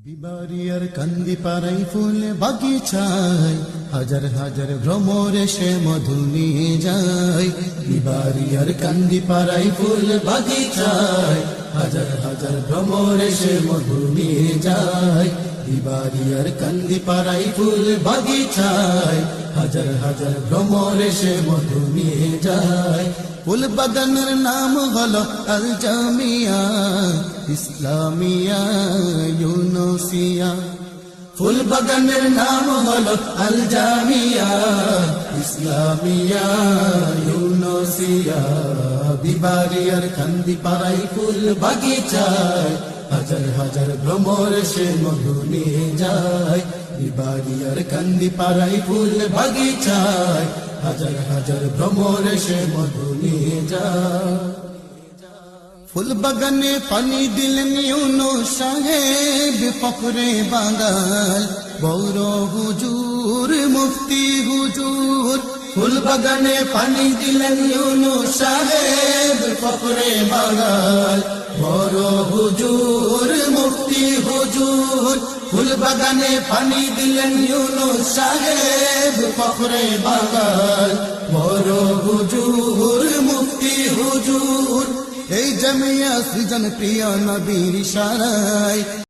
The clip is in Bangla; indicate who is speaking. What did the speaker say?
Speaker 1: বিবারিয়ার কান্দি পাড়াই ফুল বাগিচায় হাজার হাজার ভ্রমর এসে মধু নিয়ে যায়। বিবারিয়ার কান্দি পাড়াই ফুল বাগিচায় হাজার হাজার ভ্রমর এসে মধু নিয়ে যায়। বিবারিয়ার কান্দি পাড়াই ফুল বাগিচায় হাজার হাজার ভ্রমর এসে মধু নিয়ে যায়। ফুল বাগানের নাম হলো আল জামিয়া ইসলামিয়া ইউনুসিয়া। ফুল বাগানের নাম হলো আল জামিয়া ইসলামিয়া ইউনুসিয়া। বিবারিয়ার কান্দি পাড়াই ফুল বাগিচায় হাজার হাজার ভ্রমর এসে মধু নিয়ে যায়। বিবারিয়ার কান্দি পাড়াই ফুল বাগিচায় হাজার হাজার ভ্রমর এসে মধু নিয়ে যায়। ফুল বাগানে পানি দিলেন ইউনুস সাহেব ফখরে বাঙাল বৌর হুজুর মুফতি হুজুর। ফুল বাগানে পানি দিলেন ইউনুস সাহেব ফখরে বাঙাল বড় হুজুর মুফতি হুজুর। ফুল বাগানে পানি দিলেন ইউনুস সাহেব ফখরে বাঙাল বড় হুজুর মুফতি হুজুর। এই জামিয়া সৃজন প্রিয় নবীর ইশারায়